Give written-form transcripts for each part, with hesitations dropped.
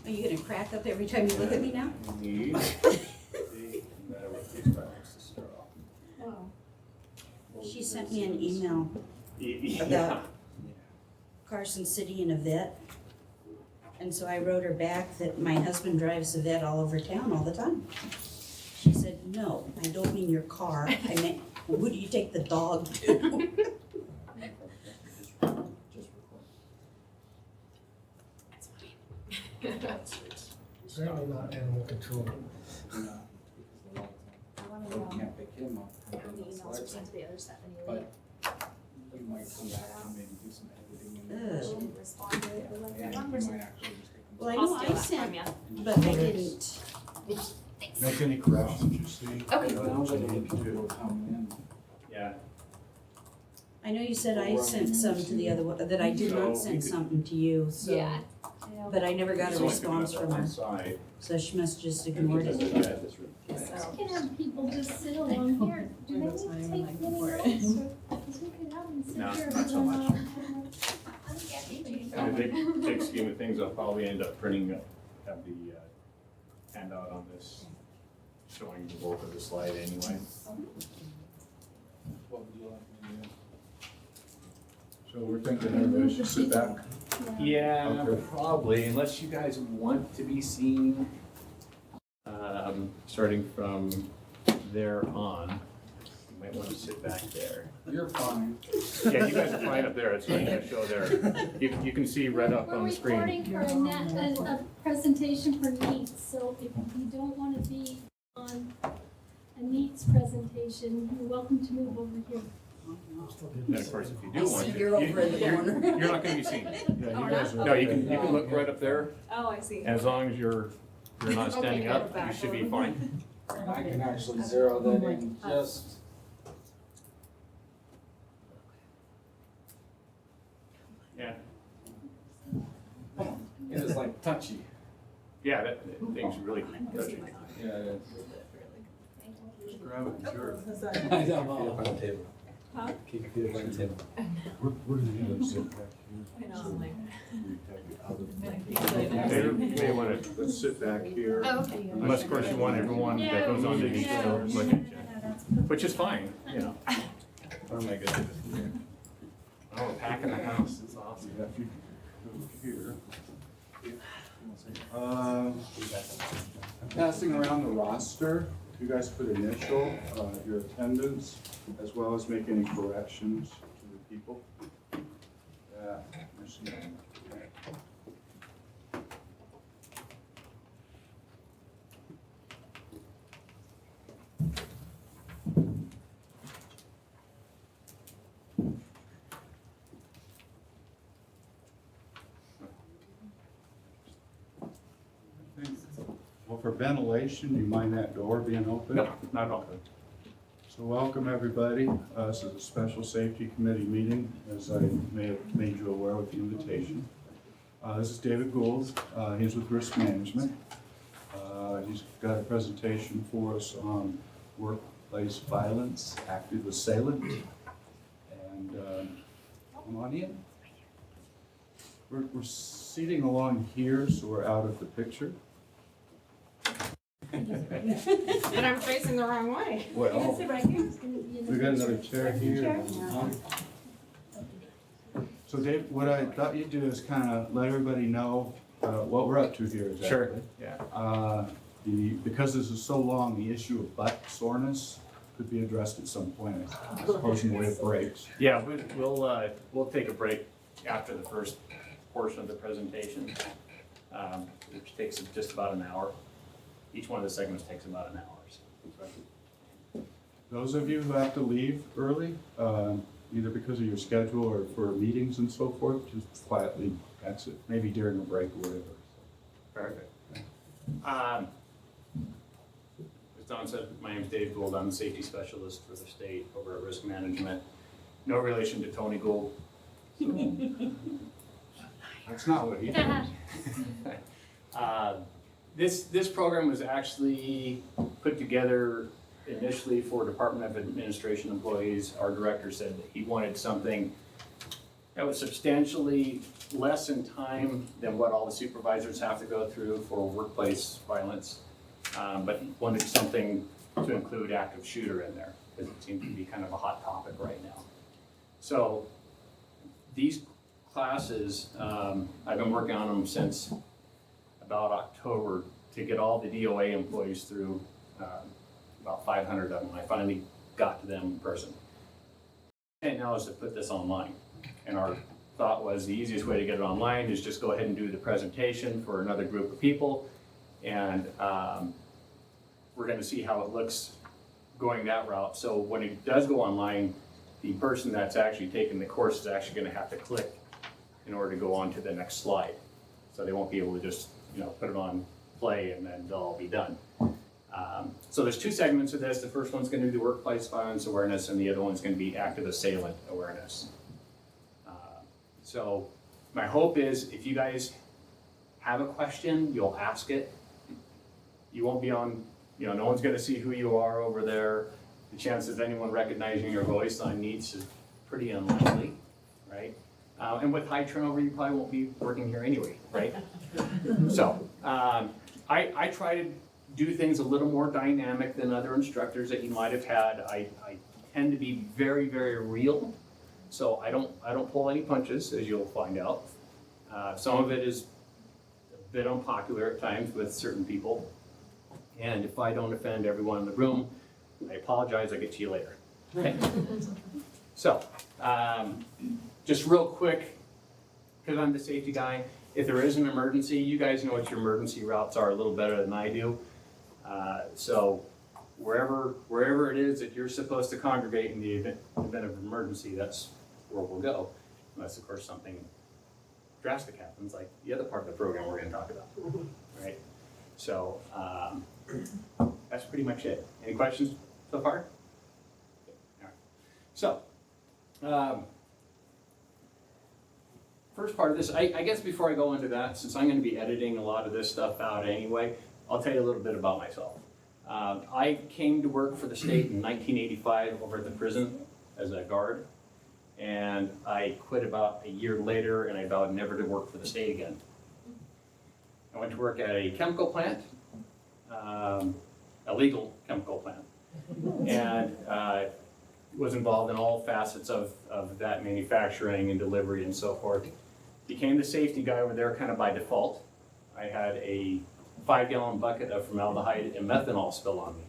Are you gonna crack up every time you look at me now? Need. Wow. She sent me an email Yeah. about Carson City and a vet. And so I wrote her back that my husband drives a vet all over town all the time. She said, no, I don't mean your car. I meant, who do you take the dog to? Certainly not animal control. I wanna know Can't pick him up. how many emails were sent to the other set anyway. But you might come back and maybe do some editing. Ugh. She didn't respond to it, or like, And that you person. might actually just take them. Well, I I'll know steal I that sent, from you. but I didn't. Make any corrections you see. Okay. Sounds like the people will come in. Yeah. I know you said I sent some to the other one, that I did not So, send something to you, so. Yeah. But I never got a It's only picking response up from that her, one side. so she must just ignored Because it. of that, this room. So, We can have people just sit along here. Do they need That's to not even take like many for it. notes? Because we could have them sit No, here. not so much. I In the big scheme of things, I'll probably end up printing, have the handout on this, showing the bulk of the slide anyway. What would you like me to do? So we're thinking everybody should sit back. Yeah, Okay. probably, unless you guys want to be seen, starting from there on. You might want to sit back there. You're fine. Yeah, you guys are fine up there, it's going to show there. You can see right up on the We're screen. recording for a presentation for NEATS, so if you don't want to be on a NEATS presentation, you're welcome to move over here. And of course, if you I do want see to. you're over in the corner. You're not going to be seen. Yeah, you guys are. No, you can look right up there, Oh, I see. and as long as you're not Okay, standing kind up, of back you should a be little fine. I can actually zero that in just. Yeah, It is like touchy. yeah, that thing's really touchy. Yeah, it is. Just grab it and sure. I don't know. on the table. Huh? Keep your feet up on the table. Where do you sit back I know, I'm like, You may want to, Let's sit back here. Oh, okay. unless of course you want everyone that goes on to these to look at you, which is fine, you know. Oh my goodness. Oh, we're packing the house, it's awesome. Yeah, if you go here. I'm passing around the roster. You guys could initial your attendance as well as make any corrections to the people. Yeah, I see. Well, for ventilation, do you mind that door being open? No, not at all. So welcome, everybody. This is a special safety committee meeting, as I may have made you aware with the invitation. This is David Gould. He's with Risk Management. He's got a presentation for us on workplace violence, active assailant. And come on in. We're seating along here, so we're out of the picture. and I'm facing the wrong way. Well, Sit right here. It's gonna be in the we got another picture. chair here. So Dave, what I thought you'd do is kind of let everybody know what we're up to here exactly. Sure, yeah. Because this is so long, the issue of butt soreness could be addressed at some point, I suppose in the way it breaks. Yeah, we'll take a break after the first portion of the presentation, which takes just about an hour. Each one of the segments takes about an hour. So. Those of you who have to leave early, either because of your schedule or for meetings and so forth, just quietly exit, maybe during a break or whatever. Perfect. As Don said, my name's Dave Gould. I'm the safety specialist for the state over at Risk Management. No relation to Tony Gould. That's not what he did. This program was actually put together initially for Department of Administration employees. Our director said that he wanted something That was substantially less in time than what all the supervisors have to go through for workplace violence. But wanted something to include active shooter in there, because it seems to be kind of a hot topic right now. So these classes, I've been working on them since about October to get all the DOA employees through, about 500 of them. I finally got to them in person. And now is to put this online. And our thought was the easiest way to get it online is just go ahead and do the presentation for another group of people. And we're going to see how it looks going that route. So when it does go online, the person that's actually taking the course is actually going to have to click in order to go on to the next slide. So they won't be able to just, put it on play and then they'll all be done. So there's two segments of this. The first one's going to be the workplace violence awareness, and the other one's going to be active assailant awareness. So my hope is if you guys have a question, you'll ask it. You won't be on, no one's going to see who you are over there. The chances of anyone recognizing your voice on NEATS is pretty unlikely, right? And with high turnover, you probably won't be working here anyway, right? So I try to do things a little more dynamic than other instructors that you might have had. I tend to be very, very real. So I don't pull any punches, as you'll find out. Some of it is a bit unpopular at times with certain people. And if I don't offend everyone in the room, I apologize, I'll get to you later. Okay? So, just real quick, because I'm the safety guy, if there is an emergency, you guys know what your emergency routes are a little better than I do. So wherever it is that you're supposed to congregate in the event of an emergency, that's where we'll go. Unless, of course, something drastic happens, like the other part of the program we're going to talk about, right? So that's pretty much it. Any questions so far? All right. So first part of this, I guess before I go into that, since I'm going to be editing a lot of this stuff out anyway, I'll tell you a little bit about myself. I came to work for the state in 1985 over at the prison as a guard, and I quit about a year later, and I vowed never to work for the state again. I went to work at a chemical plant, a legal chemical plant, and was involved in all facets of that manufacturing and delivery and so forth. Became the safety guy over there kind of by default. I had a 5-gallon bucket of formaldehyde and methanol spill on me.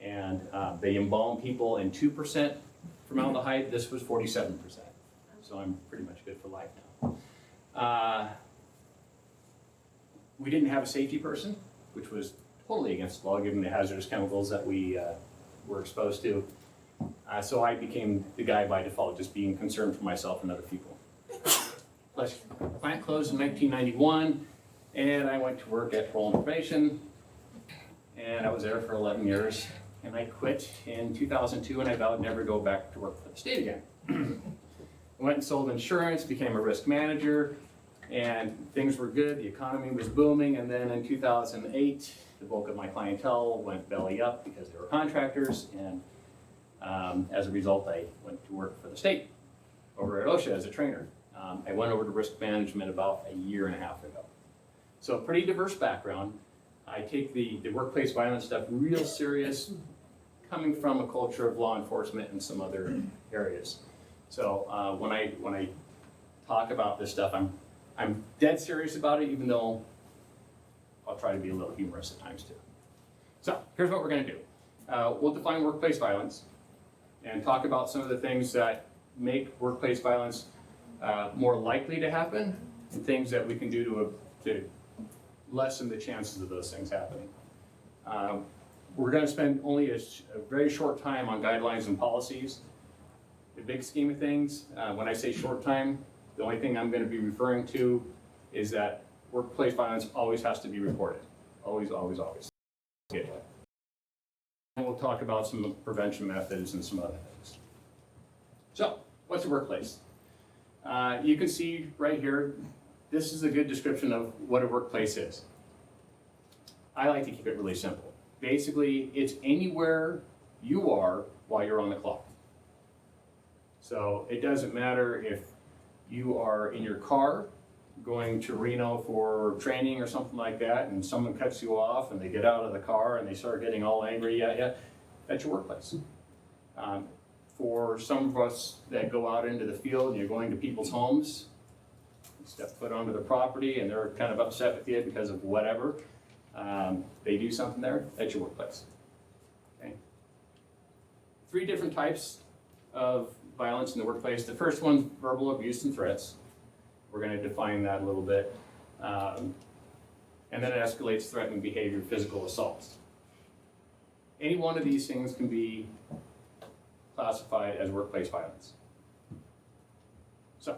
And they embalm people in 2% formaldehyde. This was 47%. So I'm pretty much good for life now. We didn't have a safety person, which was totally against the law given the hazardous chemicals that we were exposed to. So I became the guy by default, just being concerned for myself and other people. The plant closed in 1991, and I went to work at Parole and Probation, and I was there for 11 years, and I quit in 2002, and I vowed never to go back to work for the state again. I went and sold insurance, became a risk manager, and things were good, the economy was booming, and then in 2008, the bulk of my clientele went belly up because they were contractors, and as a result, I went to work for the state over at OSHA as a trainer. I went over to risk management about a year and a half ago. So a pretty diverse background. I take the workplace violence stuff real serious, coming from a culture of law enforcement and some other areas. So when I talk about this stuff, I'm dead serious about it, even though I'll try to be a little humorous at times too. So here's what we're going to do. We'll define workplace violence and talk about some of the things that make workplace violence more likely to happen and things that we can do to lessen the chances of those things happening. We're going to spend only a very short time on guidelines and policies. The big scheme of things, when I say short time, the only thing I'm going to be referring to is that workplace violence always has to be reported. Always, always, always. And we'll talk about some prevention methods and some other things. So, what's a workplace? You can see right here, this is a good description of what a workplace is. I like to keep it really simple. Basically, it's anywhere you are while you're on the clock. So it doesn't matter if you are in your car going to Reno for training or something like that, and someone cuts you off and they get out of the car and they start getting all angry at you, that's your workplace. For some of us that go out into the field and you're going to people's homes, you step foot onto the property and they're kind of upset with you because of whatever, they do something there, that's your workplace. Okay? 3 different types of violence in the workplace. The first one's verbal abuse and threats. We're going to define that a little bit. And then it escalates threatening behavior, physical assaults. Any one of these things can be classified as workplace violence. So,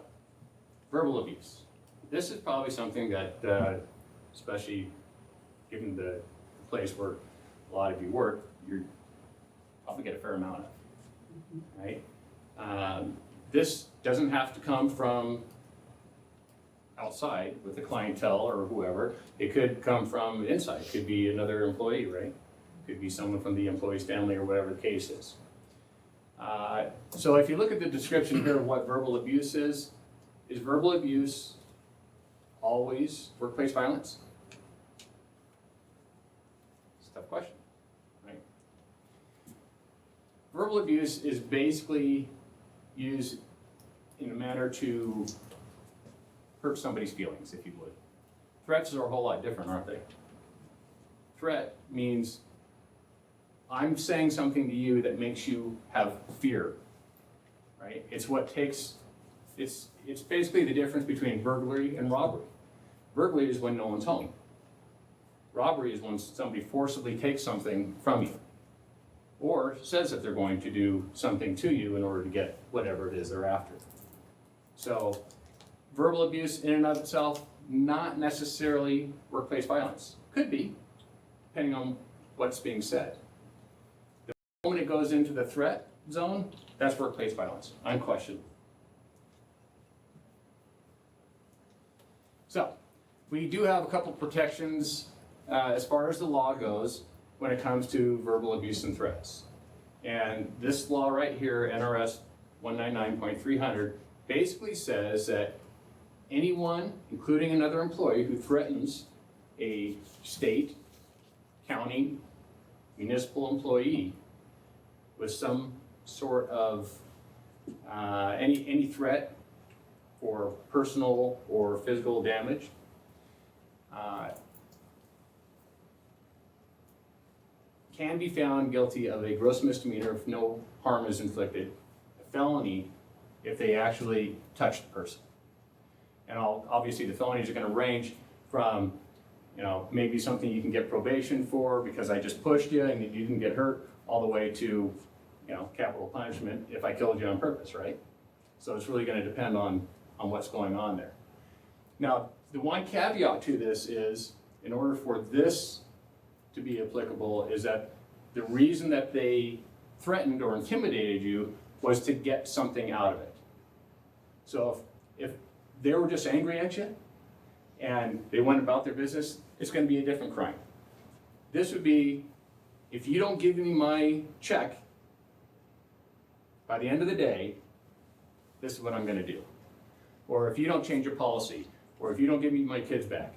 verbal abuse. This is probably something that, especially given the place where a lot of you work, you're probably get a fair amount of, right? This doesn't have to come from outside with the clientele or whoever. It could come from inside. It could be another employee, right? It could be someone from the employee's family or whatever the case is. So if you look at the description here of what verbal abuse is verbal abuse always workplace violence? It's a tough question, right? Verbal abuse is basically used in a manner to hurt somebody's feelings, if you would. Threats are a whole lot different, aren't they? Threat means I'm saying something to you that makes you have fear, right? It's what takes, it's basically the difference between burglary and robbery. Burglary is when no one's home. Robbery is when somebody forcibly takes something from you or says that they're going to do something to you in order to get whatever it is they're after. So verbal abuse in and of itself, not necessarily workplace violence. Could be, depending on what's being said. The moment it goes into the threat zone, that's workplace violence, unquestioned. So, we do have a couple protections as far as the law goes when it comes to verbal abuse and threats. And this law right here, NRS 199.300, basically says that anyone, including another employee, who threatens a state, county, municipal employee with some sort of any threat for personal or physical damage, can be found guilty of a gross misdemeanor if no harm is inflicted, a felony if they actually touch the person. And obviously the felonies are going to range from, maybe something you can get probation for because I just pushed you and you didn't get hurt, all the way to, capital punishment if I killed you on purpose, right? So it's really going to depend on what's going on there. Now, the one caveat to this is, in order for this to be applicable, is that the reason that they threatened or intimidated you was to get something out of it. So if they were just angry at you and they went about their business, it's going to be a different crime. This would be, if you don't give me my check by the end of the day, this is what I'm going to do. Or if you don't change your policy, or if you don't give me my kids back.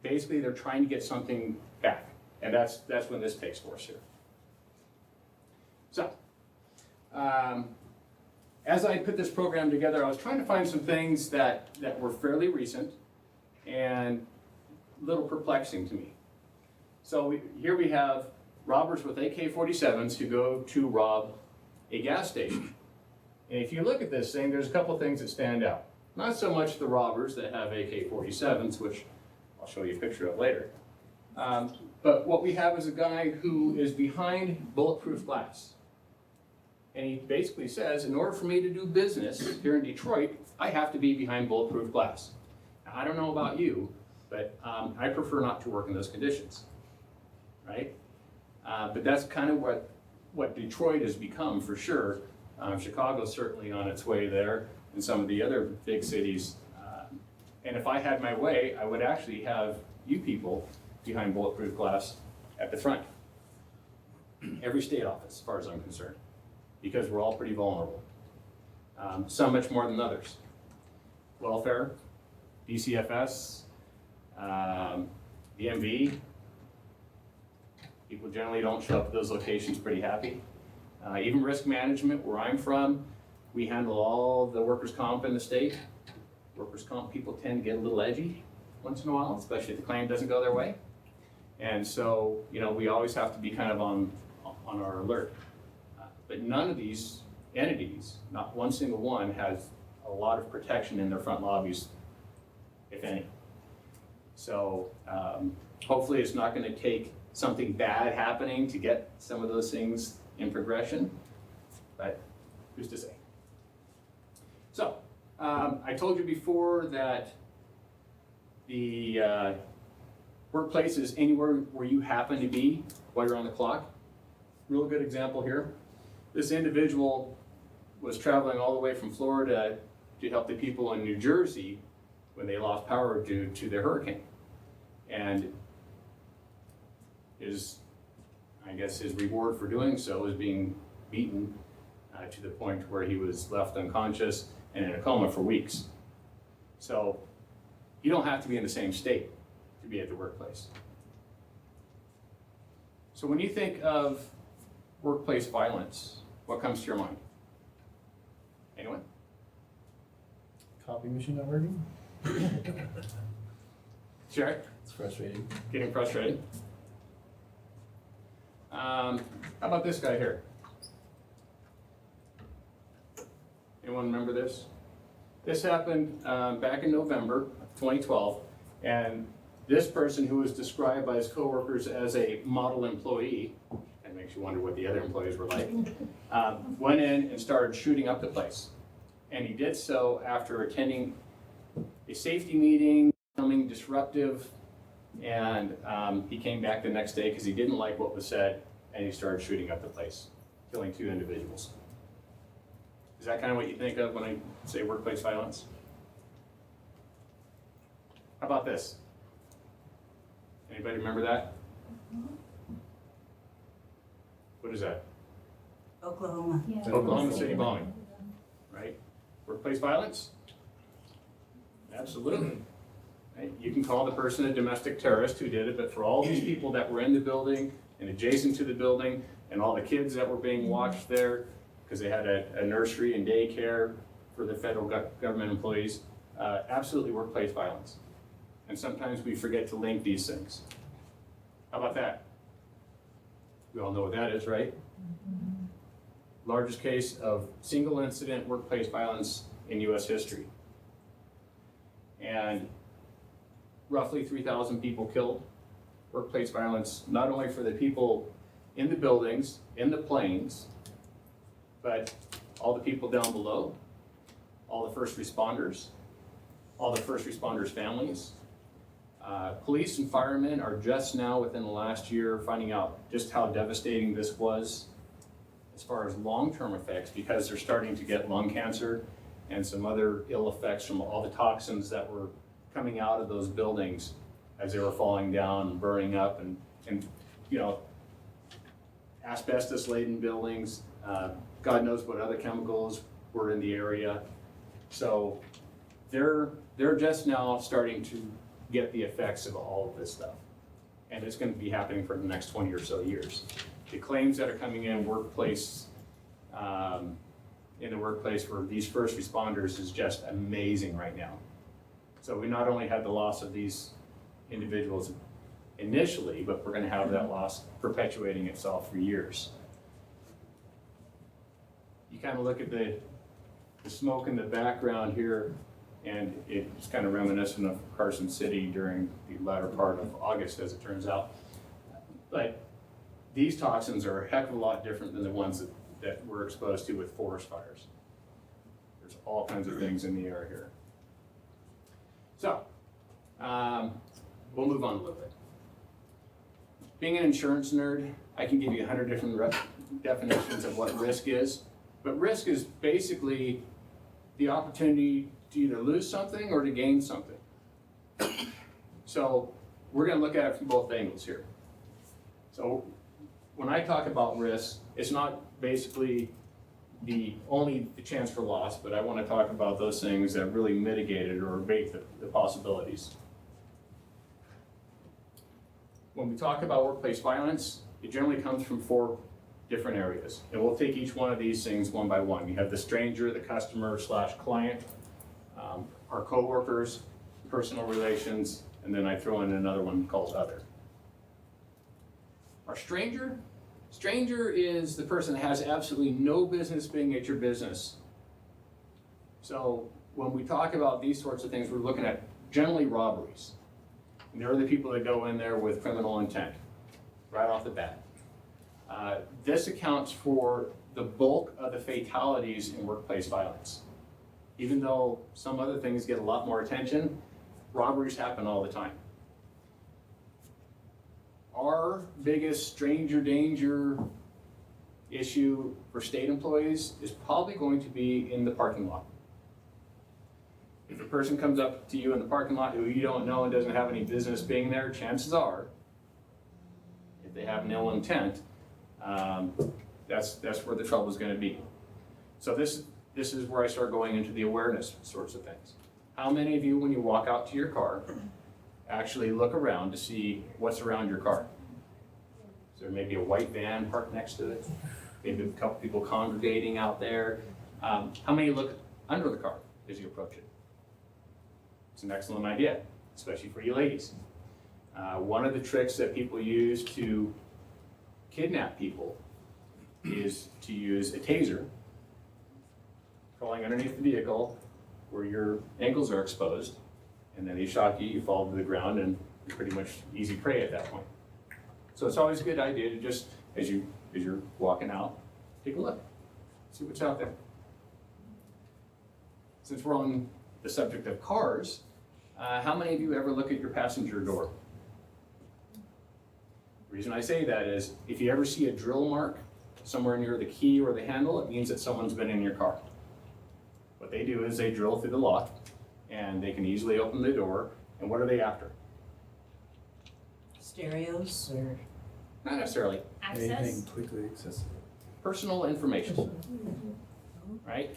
Basically, they're trying to get something back, and that's when this takes force here. So, as I put this program together, I was trying to find some things that were fairly recent and a little perplexing to me. So here we have robbers with AK-47s who go to rob a gas station. And if you look at this thing, there's a couple things that stand out. Not so much the robbers that have AK-47s, which I'll show you a picture of later. But what we have is a guy who is behind bulletproof glass. And he basically says, in order for me to do business here in Detroit, I have to be behind bulletproof glass. Now, I don't know about you, but I prefer not to work in those conditions, right? But that's kind of what Detroit has become for sure. Chicago's certainly on its way there, and some of the other big cities. And if I had my way, I would actually have you people behind bulletproof glass at the front. Every state office, as far as I'm concerned, because we're all pretty vulnerable. some much more than others. Welfare, DCFS, DMV, people generally don't show up at those locations pretty happy. Even risk management, where I'm from, we handle all the workers' comp in the state. Workers' comp people tend to get a little edgy once in a while, especially if the claim doesn't go their way. And so, we always have to be kind of on our alert. But none of these entities, not one single one, has a lot of protection in their front lobbies, if any. So hopefully it's not going to take something bad happening to get some of those things in progression, but who's to say? So I told you before that the workplace is anywhere where you happen to be while you're on the clock. Real good example here. This individual was traveling all the way from Florida to help the people in New Jersey when they lost power due to the hurricane. And his reward for doing so is being beaten to the point where he was left unconscious and in a coma for weeks. So you don't have to be in the same state to be at the workplace. So when you think of workplace violence, what comes to your mind? Anyone? Copy machine not working? Sure. It's frustrating. Getting frustrated. How about this guy here? Anyone remember this? This happened back in November of 2012, and this person, who was described by his coworkers as a model employee, and makes you wonder what the other employees were like, went in and started shooting up the place. And he did so after attending a safety meeting, becoming disruptive, and he came back the next day because he didn't like what was said, and he started shooting up the place, killing 2 individuals. Is that kind of what you think of when I say workplace violence? How about this? Anybody remember that? What is that? Oklahoma. Yeah. Oklahoma City bombing, right? Workplace violence? Absolutely. Right? You can call the person a domestic terrorist who did it, but for all these people that were in the building and adjacent to the building, and all the kids that were being watched there, because they had a nursery and daycare for the federal government employees, absolutely workplace violence. And sometimes we forget to link these things. How about that? We all know what that is, right? Largest case of single incident workplace violence in US history. And roughly 3,000 people killed. Workplace violence, not only for the people in the buildings, in the planes, but all the people down below, all the first responders, all the first responders' families. Police and firemen are just now, within the last year, finding out just how devastating this was as far as long-term effects, because they're starting to get lung cancer and some other ill effects from all the toxins that were coming out of those buildings as they were falling down and burning up, and asbestos-laden buildings, God knows what other chemicals were in the area. So they're just now starting to get the effects of all of this stuff. And it's going to be happening for the next 20 or so years. The claims that are coming in workplace, in the workplace for these first responders is just amazing right now. So we not only had the loss of these individuals initially, but we're going to have that loss perpetuating itself for years. You kind of look at the smoke in the background here, and it's kind of reminiscent of Carson City during the latter part of August, as it turns out. But these toxins are a heck of a lot different than the ones that we're exposed to with forest fires. There's all kinds of things in the air here. So, we'll move on a little bit. Being an insurance nerd, I can give you 100 different definitions of what risk is. But risk is basically the opportunity to either lose something or to gain something. So we're going to look at it from both angles here. So when I talk about risk, it's not basically only the chance for loss, but I want to talk about those things that really mitigate it or abate the possibilities. When we talk about workplace violence, it generally comes from 4 different areas. And we'll take each one of these things one by one. You have the stranger, the customer / client, our coworkers, personal relations, and then I throw in another one called other. Our stranger is the person that has absolutely no business being at your business. So when we talk about these sorts of things, we're looking at generally robberies. And there are the people that go in there with criminal intent, right off the bat. This accounts for the bulk of the fatalities in workplace violence. Even though some other things get a lot more attention, robberies happen all the time. Our biggest stranger danger issue for state employees is probably going to be in the parking lot. If a person comes up to you in the parking lot who you don't know and doesn't have any business being there, chances are, if they have no intent, that's where the trouble is going to be. So this is where I start going into the awareness sorts of things. How many of you, when you walk out to your car, actually look around to see what's around your car? Is there maybe a white van parked next to it? Maybe a couple people congregating out there? How many look under the car as you approach it? It's an excellent idea, especially for you ladies. One of the tricks that people use to kidnap people is to use a taser, crawling underneath the vehicle where your ankles are exposed, and then they shock you, you fall to the ground, and you're pretty much easy prey at that point. So it's always a good idea to just, as you're walking out, take a look, see what's out there. Since we're on the subject of cars, how many of you ever look at your passenger door? The reason I say that is, if you ever see a drill mark somewhere near the key or the handle, it means that someone's been in your car. What they do is they drill through the lock, and they can easily open the door, and what are they after? Stereos or? Not necessarily. Access. quickly accessible. Personal information, right?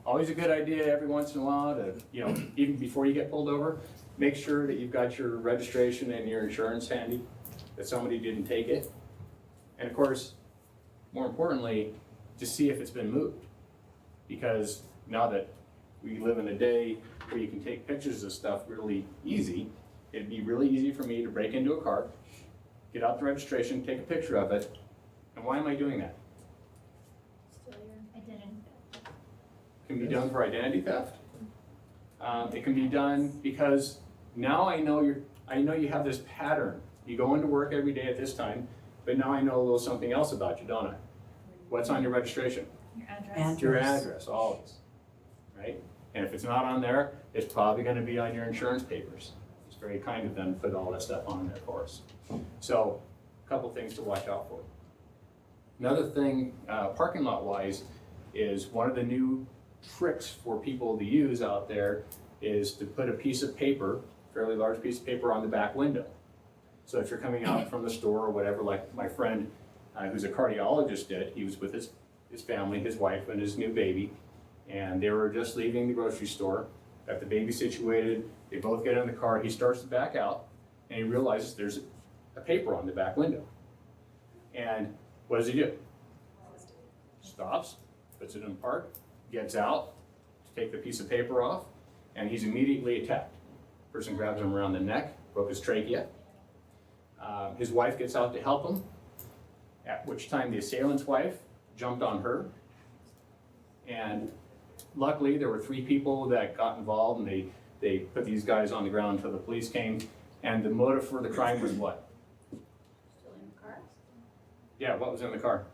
Always a good idea every once in a while to, even before you get pulled over, make sure that you've got your registration and your insurance handy, that somebody didn't take it. And of course, more importantly, to see if it's been moved. Because now that we live in a day where you can take pictures of stuff really easy, it'd be really easy for me to break into a car, get out the registration, take a picture of it. And why am I doing that? Still your identity theft. It can be done for identity theft. It can be done because now I know you have this pattern. You go into work every day at this time, but now I know a little something else about you, don't I? What's on your registration? Your address. Your address, always, right? And if it's not on there, it's probably gonna be on your insurance papers. It's very kind of them to put all that stuff on there for us. So, a couple things to watch out for. Another thing, parking lot wise, is one of the new tricks for people to use out there is to put a piece of paper, fairly large piece of paper, on the back window. So if you're coming out from the store or whatever, like my friend who's a cardiologist did, he was with his family, his wife and his new baby, and they were just leaving the grocery store, got the baby situated, they both get in the car, he starts to back out, and he realizes there's a paper on the back window. And what does he do? Stops, puts it in park, gets out to take the piece of paper off, and he's immediately attacked. Person grabs him around the neck, broke his trachea. His wife gets out to help him, at which time the assailant's wife jumped on her. And luckily, there were 3 people that got involved, and they put these guys on the ground until the police came. And the motive for the crime was what? Still in the car. Yeah, what was in the car?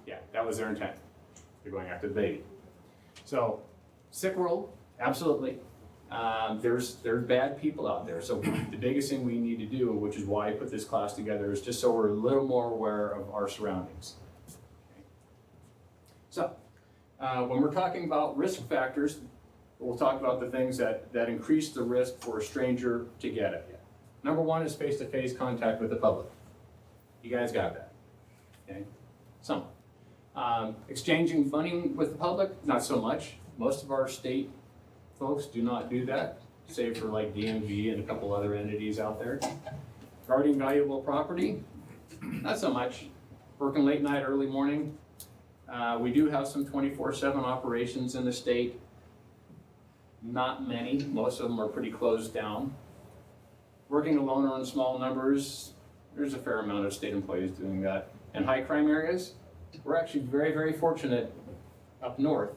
Yeah, that was their intent. They're going after the baby. So, sick world, absolutely. There's bad people out there. So the biggest thing we need to do, which is why I put this class together, is just so we're a little more aware of our surroundings. Okay. So, when we're talking about risk factors, we'll talk about the things that increase the risk for a stranger to get at you. Number 1 is face-to-face contact with the public. You guys got that, okay? Some. Exchanging funding with the public, not so much. Most of our state folks do not do that, save for like DMV and a couple other entities out there. Guarding valuable property, not so much. Working late night, early morning. We do have some 24/7 operations in the state. Not many, most of them are pretty closed down. Working alone or in small numbers, there's a fair amount of state employees doing that. And high crime areas, we're actually very, very fortunate up north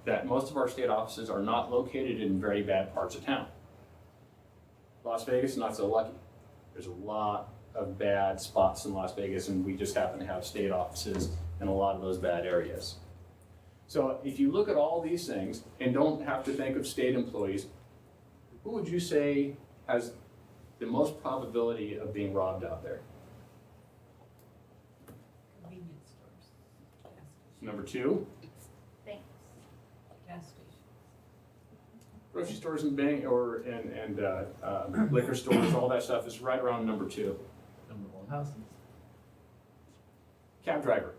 that most of our state offices are not located in very bad parts of town. Las Vegas, not so lucky. There's a lot of bad spots in Las Vegas, and we just happen to have state offices in a lot of those bad areas. So if you look at all these things and don't have to think of state employees, who would you say has the most probability of being robbed out there? Convenience stores. Number 2, Thanks. Gas station. grocery stores and bank liquor stores, all that stuff is right around number 2. Number 1, houses. Cab driver,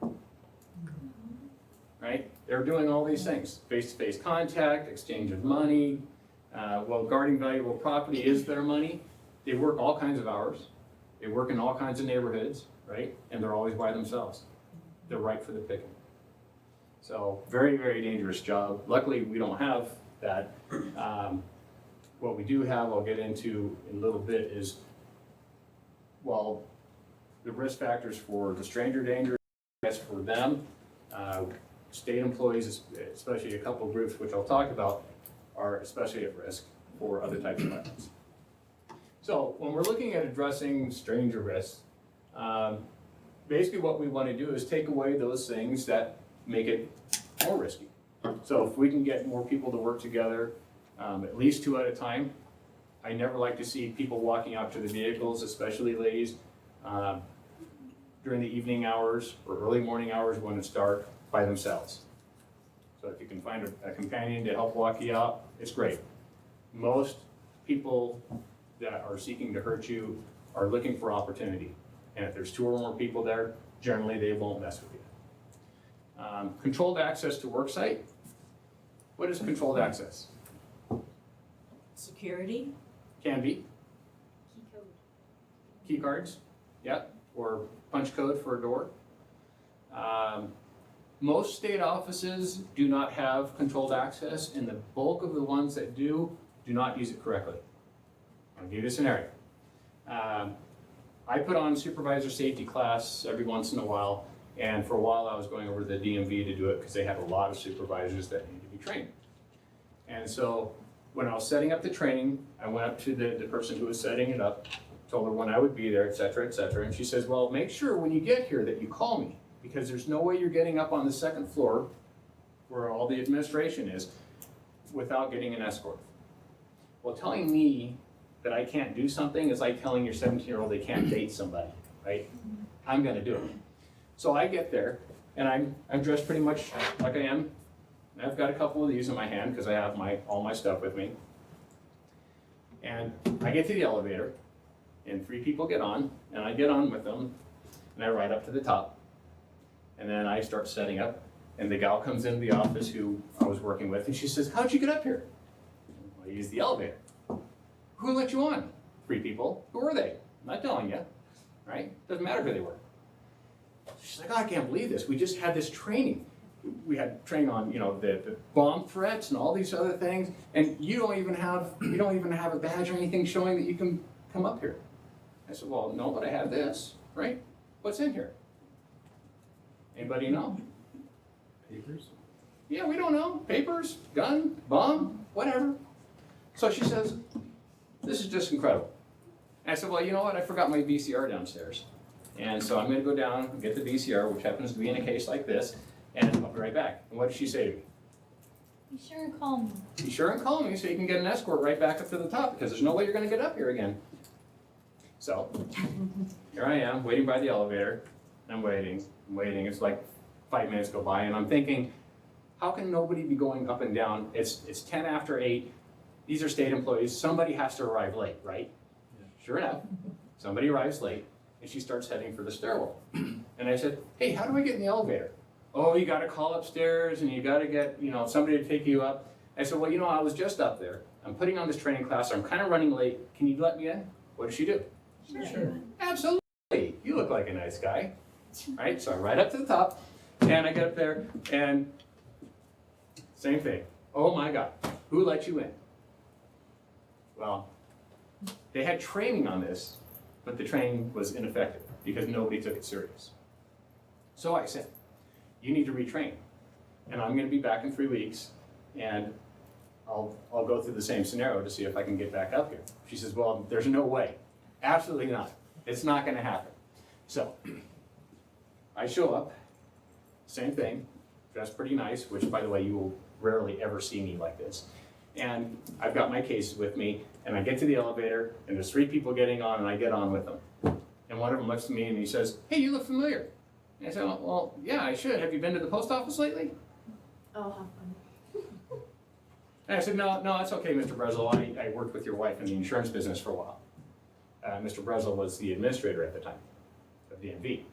right? They're doing all these things, face-to-face contact, exchange of money. Well, guarding valuable property is their money. They work all kinds of hours. They work in all kinds of neighborhoods, right? And they're always by themselves. They're right for the picking. So very, very dangerous job. Luckily, we don't have that. What we do have, I'll get into in a little bit, is, well, the risk factors for the stranger danger, as for them, state employees, especially a couple of groups which I'll talk about, are especially at risk for other types of violence. So when we're looking at addressing stranger risks, basically what we want to do is take away those things that make it more risky. So if we can get more people to work together, at least 2 at a time. I never like to see people walking out to the vehicles, especially ladies, during the evening hours or early morning hours when it's dark by themselves. So if you can find a companion to help walk you out, it's great. Most people that are seeking to hurt you are looking for opportunity. And if there's 2 or more people there, generally they won't mess with you. Controlled access to work site. What is controlled access? Security? Can be. Key code. Key cards, yeah, or punch code for a door. Most state offices do not have controlled access, and the bulk of the ones that do not use it correctly. I'll give you a scenario. I put on supervisor safety class every once in a while, and for a while I was going over to the DMV to do it because they have a lot of supervisors that need to be trained. And so when I was setting up the training, I went up to the person who was setting it up, told her when I would be there, et cetera, and she says, well, make sure when you get here that you call me, because there's no way you're getting up on the 2nd floor where all the administration is without getting an escort. Well, telling me that I can't do something is like telling your 17-year-old they can't date somebody, right? I'm gonna do it. So I get there, and I'm dressed pretty much like I am. I've got a couple of these in my hand because I have all my stuff with me. And I get to the elevator, and 3 people get on, and I get on with them, and I ride up to the top. And then I start setting up, and the gal comes into the office who I was working with, and she says, how'd you get up here? Well, I used the elevator. Who let you on? 3 people. Who were they? I'm not telling you, right? Doesn't matter who they were. She's like, oh, I can't believe this. We just had this training. We had training on, the bomb threats and all these other things, and you don't even have a badge or anything showing that you can come up here. I said, well, no, but I have this, right? What's in here? Anybody know? Papers? Yeah, we don't know. Papers, gun, bomb, whatever. So she says, this is just incredible. And I said, well, you know what? I forgot my VCR downstairs. And so I'm going to go down and get the VCR, which happens to be in a case like this, and I'll be right back. And what did she say to me? Be sure and call me. Be sure and call me so you can get an escort right back up to the top, because there's no way you're going to get up here again. So here I am, waiting by the elevator. I'm waiting. It's like 5 minutes go by, and I'm thinking, how can nobody be going up and down? It's 10 after 8. These are state employees. Somebody has to arrive late, right? Yeah. Sure enough, somebody arrives late. and she starts heading for the stairwell. And I said, hey, how do I get in the elevator? Oh, you gotta call upstairs and you gotta get, somebody to take you up. I said, well, I was just up there. I'm putting on this training class, I'm kind of running late. Can you let me in? What did she do? Sure. Absolutely. You look like a nice guy. Right? So I ride up to the top and I get up there and same thing. Oh my God, who let you in? Well, they had training on this, but the training was ineffective because nobody took it serious. So I said, you need to retrain. And I'm gonna be back in 3 weeks and I'll go through the same scenario to see if I can get back up here. She says, well, there's no way. Absolutely not. It's not gonna happen. So I show up, same thing, dressed pretty nice, which by the way, you will rarely ever see me like this. And I've got my cases with me, and I get to the elevator, and there's 3 people getting on, and I get on with them. And one of them looks at me and he says, hey, you look familiar. And I said, well, yeah, I should. Have you been to the post office lately? Oh, how fun. And I said, no, that's okay, Mr. Brezel. I worked with your wife in the insurance business for a while. Mr. Brezel was the administrator at the time of DMV.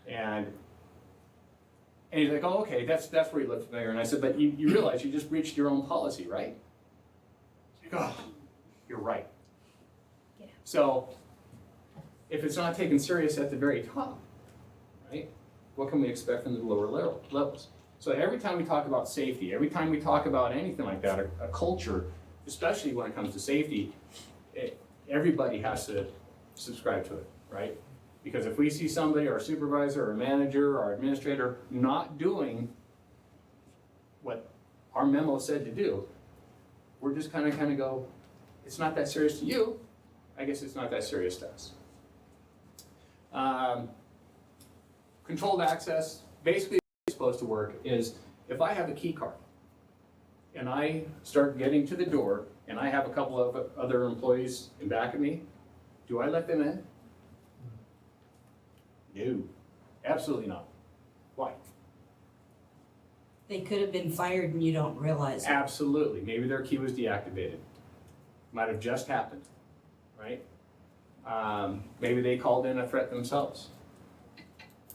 And he's like, oh, okay, that's where you look familiar. And I said, but you realize you just breached your own policy, right? He's like, oh, you're right. Yeah. So if it's not taken serious at the very top, right, what can we expect from the lower levels? So every time we talk about safety, every time we talk about anything like that, a culture, especially when it comes to safety, everybody has to subscribe to it, right? Because if we see somebody, our supervisor, or manager, or administrator, not doing what our memo said to do, we're just kind of go, it's not that serious to you, I guess it's not that serious to us. Controlled access, basically it's supposed to work is if I have a key card and I start getting to the door and I have a couple of other employees in back of me, do I let them in? No, absolutely not. Why? They could have been fired and you don't realize it. Absolutely. Maybe their key was deactivated. Might have just happened, right? Maybe they called in a threat themselves.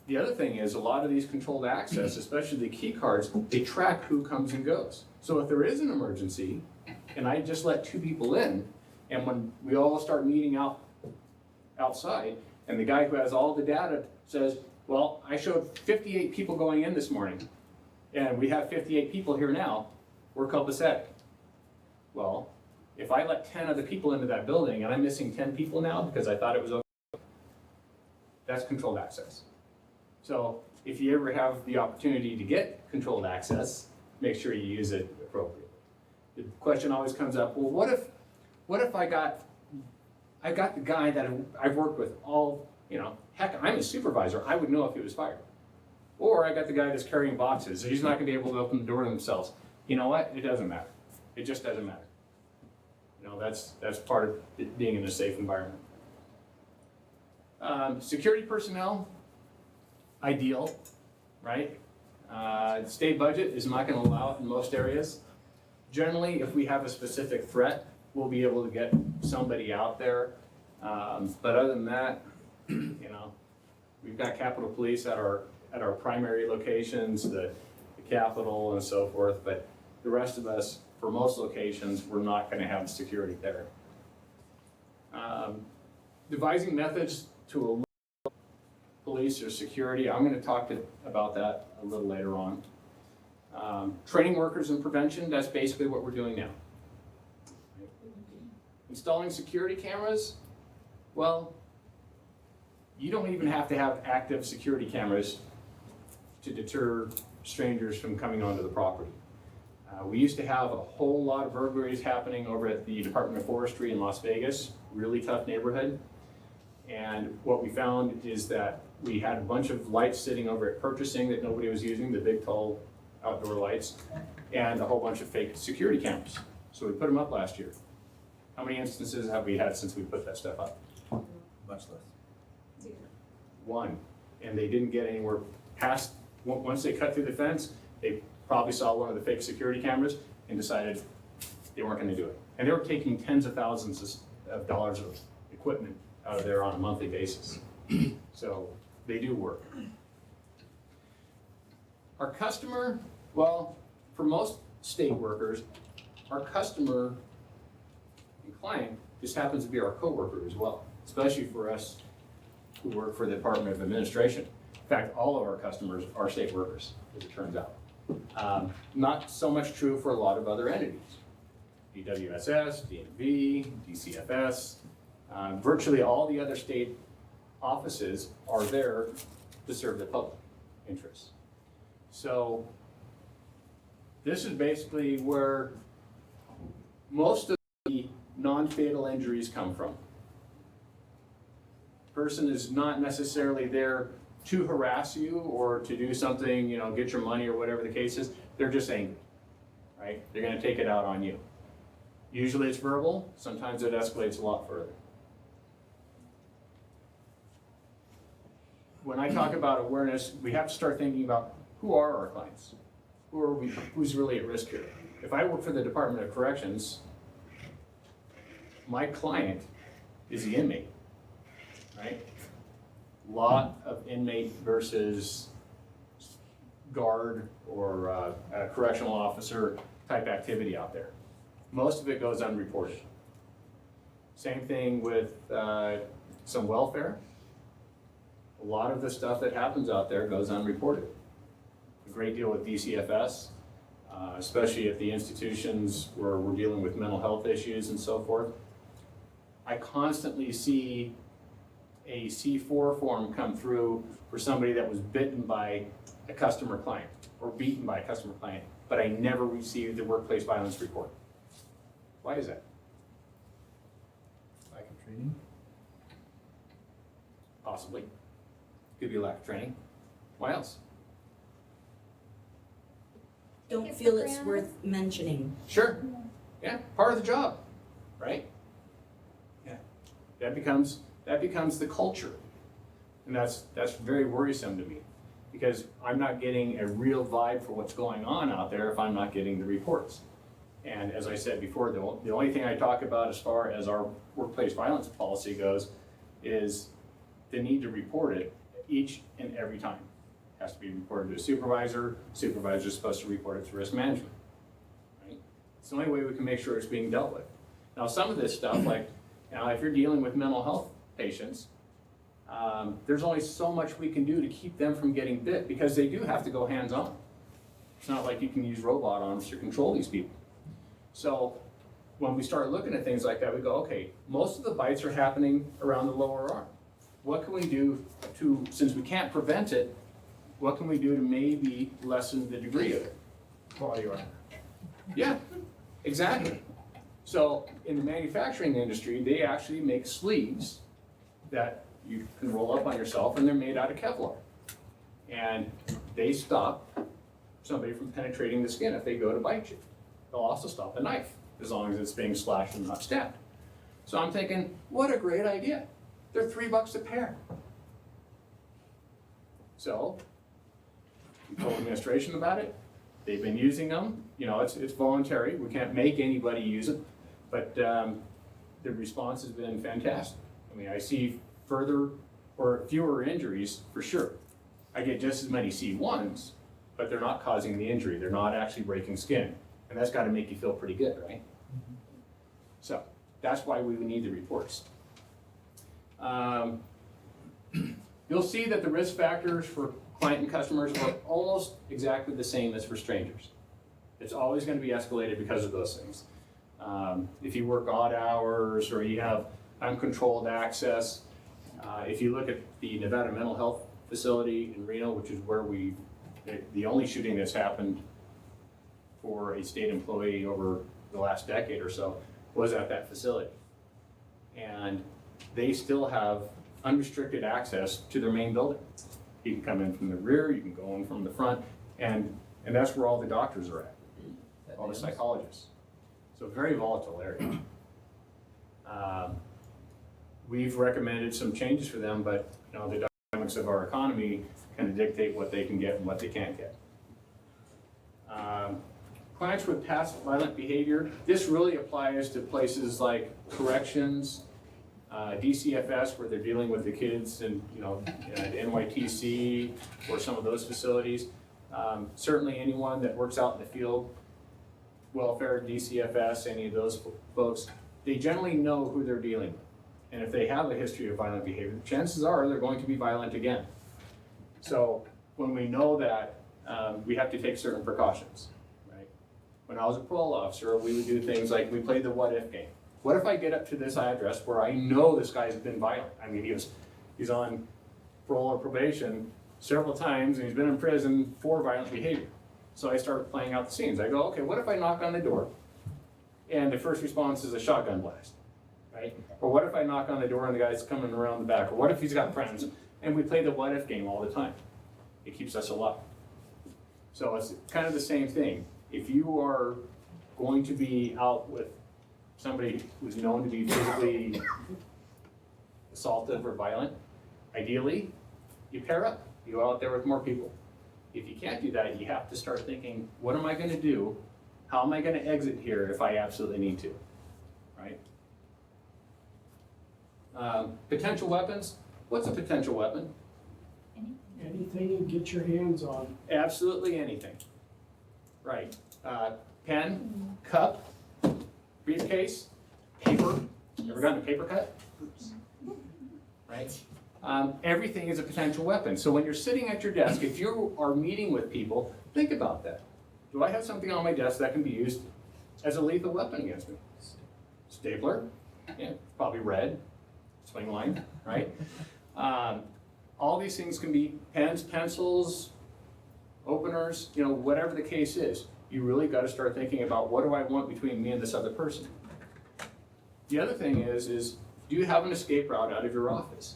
The other thing is a lot of these controlled access, especially the key cards, they track who comes and goes. So if there is an emergency and I just let 2 people in, and when we all start meeting outside, and the guy who has all the data says, well, I showed 58 people going in this morning, and we have 58 people here now, we're copacetic. Well, if I let 10 other people into that building and I'm missing 10 people now because I thought it was okay, that's controlled access. So if you ever have the opportunity to get controlled access, make sure you use it appropriately. The question always comes up, well, what if I got the guy that I've worked with all, heck, I'm a supervisor, I would know if he was fired. Or I got the guy that's carrying boxes, he's not gonna be able to open the door themselves. You know what, it doesn't matter. It just doesn't matter. That's part of it being in a safe environment. Security personnel, ideal, right? The state budget is not gonna allow it in most areas. Generally, if we have a specific threat, we'll be able to get somebody out there. But other than that, we've got Capitol Police at our primary locations, the Capitol and so forth, but the rest of us, for most locations, we're not gonna have security there. Devising methods to alert police or security, I'm gonna talk about that a little later on. Training workers in prevention, that's basically what we're doing now. Installing security cameras, well, you don't even have to have active security cameras to deter strangers from coming onto the property. We used to have a whole lot of burglaries happening over at the Department of Forestry in Las Vegas, really tough neighborhood. And what we found is that we had a bunch of lights sitting over at purchasing that nobody was using, the big tall outdoor lights, and a whole bunch of fake security cameras. So we put them up last year. How many instances have we had since we put that stuff up? Much less. 1. And they didn't get anywhere past, once they cut through the fence, they probably saw one of the fake security cameras and decided they weren't gonna do it. And they were taking tens of thousands of dollars of equipment out of there on a monthly basis. So they do work. Our customer, well, for most state workers, our customer and client just happens to be our coworker as well, especially for us who work for the Department of Administration. In fact, all of our customers are state workers, as it turns out. Not so much true for a lot of other entities. DWSS, DMV, DCFS, virtually all the other state offices are there to serve the public interests. So this is basically where most of the non-fatal injuries come from. Person is not necessarily there to harass you or to do something, get your money or whatever the case is. They're just angry, right? They're gonna take it out on you. Usually it's verbal, sometimes it escalates a lot further. When I talk about awareness, we have to start thinking about who are our clients? Who's really at risk here? If I work for the Department of Corrections, my client is the inmate, right? Lot of inmate versus guard or a correctional officer type activity out there. Most of it goes unreported. Same thing with some welfare. A lot of the stuff that happens out there goes unreported. A great deal with DCFS, especially at the institutions where we're dealing with mental health issues and so forth. I constantly see a C4 form come through for somebody that was bitten by a customer client or beaten by a customer client, but I never received the workplace violence report. Why is that? Lack of training? Possibly. Could be a lack of training. Why else? Don't Take it feel for it's granted. worth mentioning. Sure. Yeah, part of the job, right? Yeah. That becomes the culture. And that's very worrisome to me because I'm not getting a real vibe for what's going on out there if I'm not getting the reports. And as I said before, the only thing I talk about as far as our workplace violence policy goes is the need to report it each and every time. It has to be reported to a supervisor. Supervisor is supposed to report it to risk management, right? It's the only way we can make sure it's being dealt with. Now, some of this stuff, like if you're dealing with mental health patients, there's only so much we can do to keep them from getting bit because they do have to go hands-on. It's not like you can use robot arms to control these people. So when we start looking at things like that, we go, okay, most of the bites are happening around the lower arm. What can we do to, since we can't prevent it, what can we do to maybe lessen the degree of it? Body armor. Yeah, exactly. So in the manufacturing industry, they actually make sleeves that you can roll up on yourself and they're made out of Kevlar. And they stop somebody from penetrating the skin if they go to bite you. They'll also stop a knife as long as it's being slashed and not stabbed. So I'm thinking, what a great idea. They're $3 a pair. So we told administration about it. They've been using them. It's voluntary. We can't make anybody use it, but the response has been fantastic. I mean, I see further or fewer injuries for sure. I get just as many C1s, but they're not causing the injury. They're not actually breaking skin. And that's got to make you feel pretty good, right? So that's why we need the reports. You'll see that the risk factors for client and customers are almost exactly the same as for strangers. It's always going to be escalated because of those things. If you work odd hours or you have uncontrolled access, if you look at the Nevada Mental Health Facility in Reno, which is where the only shooting that's happened for a state employee over the last decade or so was at that facility. And they still have unrestricted access to their main building. You can come in from the rear, you can go in from the front, and that's where all the doctors are at, all the psychologists. So very volatile area. We've recommended some changes for them, but the dynamics of our economy kind of dictate what they can get and what they can't get. Clients with past violent behavior, this really applies to places like corrections, DCFS, where they're dealing with the kids and, at NYTC or some of those facilities. Certainly anyone that works out in the field, welfare, DCFS, any of those folks, they generally know who they're dealing with. And if they have a history of violent behavior, chances are they're going to be violent again. So when we know that, we have to take certain precautions, right? When I was a parole officer, we would do things like we played the what if game. What if I get up to this address where I know this guy's been violent? I mean, he's on parole or probation several times and he's been in prison for violent behavior. So I started playing out the scenes. I go, okay, what if I knock on the door and the first response is a shotgun blast, right? Or what if I knock on the door and the guy's coming around the back? Or what if he's got friends? And we play the what if game all the time. It keeps us alive. So it's kind of the same thing. If you are going to be out with somebody who's known to be physically assaultive or violent, ideally, you pair up. You go out there with more people. If you can't do that, you have to start thinking, what am I going to do? How am I going to exit here if I absolutely need to, right? Potential weapons. What's a potential weapon? Anything you get your hands on. Absolutely anything. Right. Pen, cup, briefcase, paper. Ever gotten a paper cut? Right? Everything is a potential weapon. So when you're sitting at your desk, if you are meeting with people, think about that. Do I have something on my desk that can be used as a lethal weapon against me? Stapler, yeah, probably red, swing line, right? All these things can be pens, pencils, openers, whatever the case is. You really got to start thinking about, what do I want between me and this other person? The other thing is do you have an escape route out of your office?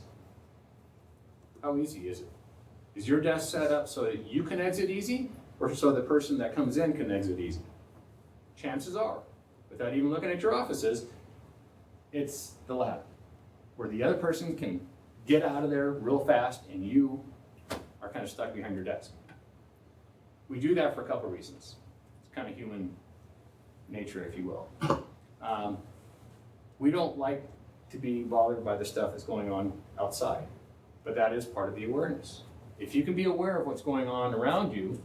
How easy is it? Is your desk set up so that you can exit easy, or so the person that comes in can exit easy? Chances are, without even looking at your offices, it's the latter, where the other person can get out of there real fast and you are kind of stuck behind your desk. We do that for a couple of reasons. It's kind of human nature, if you will. We don't like to be bothered by the stuff that's going on outside, but that is part of the awareness. If you can be aware of what's going on around you,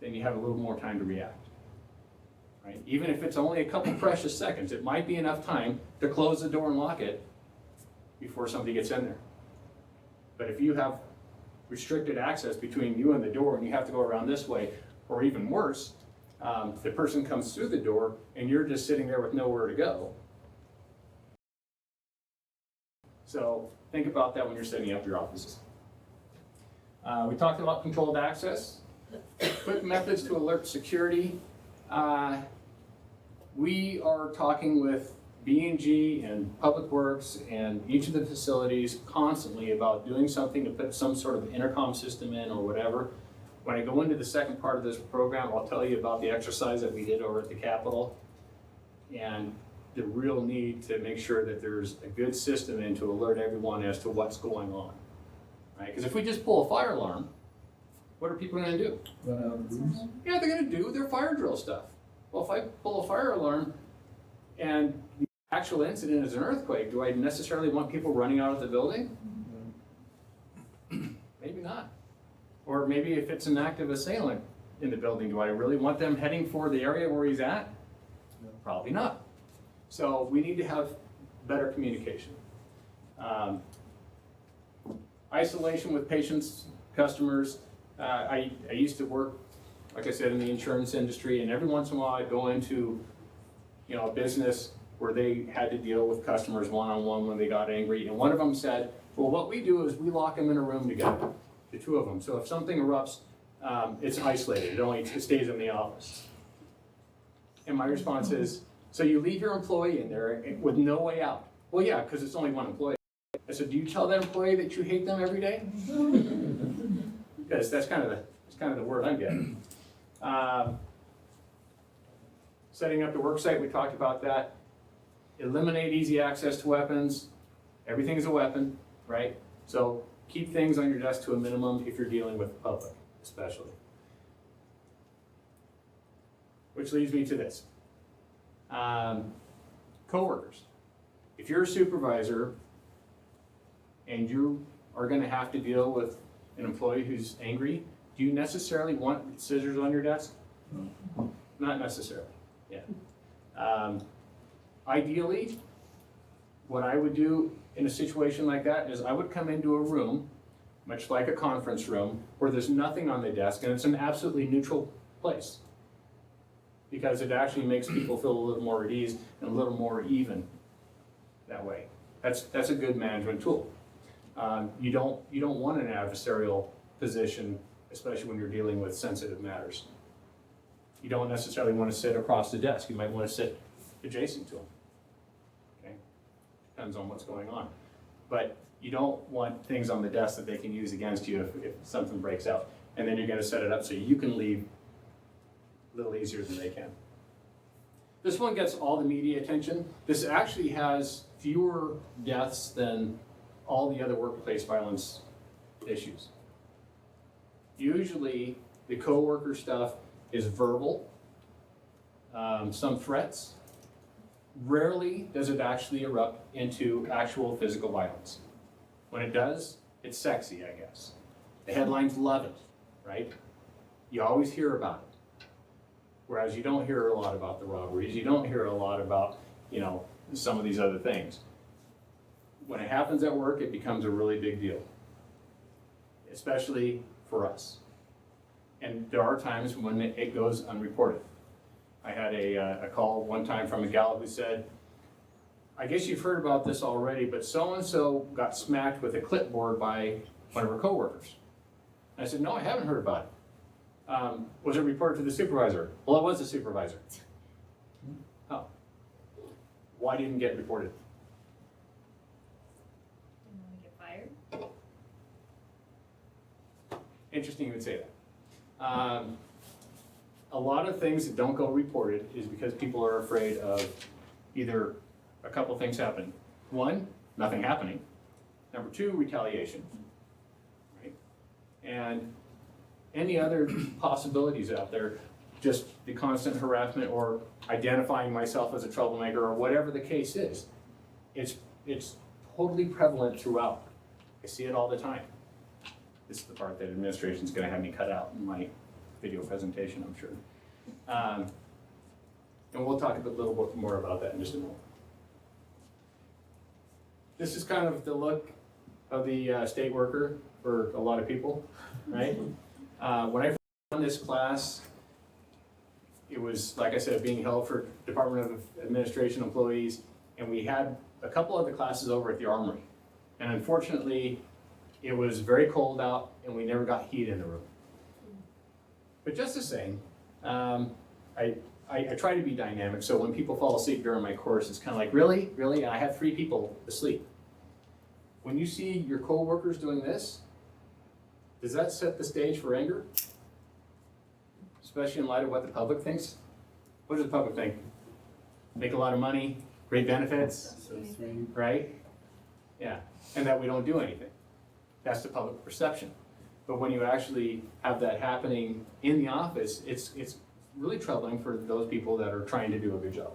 then you have a little more time to react. Right? Even if it's only a couple precious seconds, it might be enough time to close the door and lock it before somebody gets in there. But if you have restricted access between you and the door and you have to go around this way, or even worse, the person comes through the door and you're just sitting there with nowhere to go. So think about that when you're setting up your offices. We talked about controlled access. Quick methods to alert security. We are talking with B&G and Public Works and each of the facilities constantly about doing something to put some sort of intercom system in or whatever. When I go into the second part of this program, I'll tell you about the exercise that we did over at the Capitol and the real need to make sure that there's a good system in to alert everyone as to what's going on. Right? Because if we just pull a fire alarm, what are people going to do? Run out of rooms? Yeah, they're going to do their fire drill stuff. Well, if I pull a fire alarm and the actual incident is an earthquake, do I necessarily want people running out of the building? Maybe not. Or maybe if it's an active assailant in the building, do I really want them heading for the area where he's at? No. Probably not. So we need to have better communication. Isolation with patients, customers. I used to work, like I said, in the insurance industry, and every once in a while I'd go into a business where they had to deal with customers one-on-one when they got angry. And one of them said, well, what we do is we lock them in a room together, the two of them. So if something erupts, it's isolated. It stays in the office. And my response is, so you leave your employee in there with no way out? Well, yeah, because it's only one employee. I said, do you tell that employee that you hate them every day? Because that's kind of the word I'm getting. Setting up the work site, we talked about that. Eliminate easy access to weapons. Everything is a weapon, right? So keep things on your desk to a minimum if you're dealing with the public, especially. Which leads me to this. Coworkers. if you're a supervisor and you are gonna have to deal with an employee who's angry, do you necessarily want scissors on your desk? Not necessarily, yeah. Ideally, what I would do in a situation like that is I would come into a room, much like a conference room, where there's nothing on the desk and it's an absolutely neutral place. Because it actually makes people feel a little more at ease and a little more even that way. That's a good management tool. You don't want an adversarial position, especially when you're dealing with sensitive matters. You don't necessarily want to sit across the desk. You might want to sit adjacent to them. Okay? Depends on what's going on. But you don't want things on the desk that they can use against you if something breaks out. And then you're going to set it up so you can leave a little easier than they can. This one gets all the media attention. This actually has fewer deaths than all the other workplace violence issues. Usually, the coworker stuff is verbal, some threats. Rarely does it actually erupt into actual physical violence. When it does, it's sexy, I guess. The headlines love it, right? You always hear about it. Whereas you don't hear a lot about the robberies, you don't hear a lot about, some of these other things. When it happens at work, it becomes a really big deal, especially for us. And there are times when it goes unreported. I had a call one time from a gal who said, I guess you've heard about this already, but so-and-so got smacked with a clipboard by one of her coworkers. And I said, no, I haven't heard about it. Was it reported to the supervisor? Well, it was the supervisor. Oh. Why didn't it get reported? Didn't want to get fired. Interesting you would say that. A lot of things that don't go reported is because people are afraid of either a couple things happening. One, nothing happening. Number two, retaliation. Right? And any other possibilities out there, just the constant harassment or identifying myself as a troublemaker or whatever the case is, it's totally prevalent throughout. I see it all the time. This is the part that administration's gonna have me cut out in my video presentation, I'm sure. And we'll talk a little bit more about that in just a moment. This is kind of the look of the state worker for a lot of people, right? When I first done this class, it was, like I said, being held for Department of Administration employees, and we had a couple other classes over at the Armory. And unfortunately, it was very cold out, and we never got heat in the room. But just the same, I try to be dynamic, so when people fall asleep during my course, it's kind of like, really? Really? I have 3 people asleep. When you see your coworkers doing this, does that set the stage for anger? Especially in light of what the public thinks? What does the public think? Make a lot of money, great benefits, right? Yeah, and that we don't do anything. That's the public perception. But when you actually have that happening in the office, it's really troubling for those people that are trying to do a good job.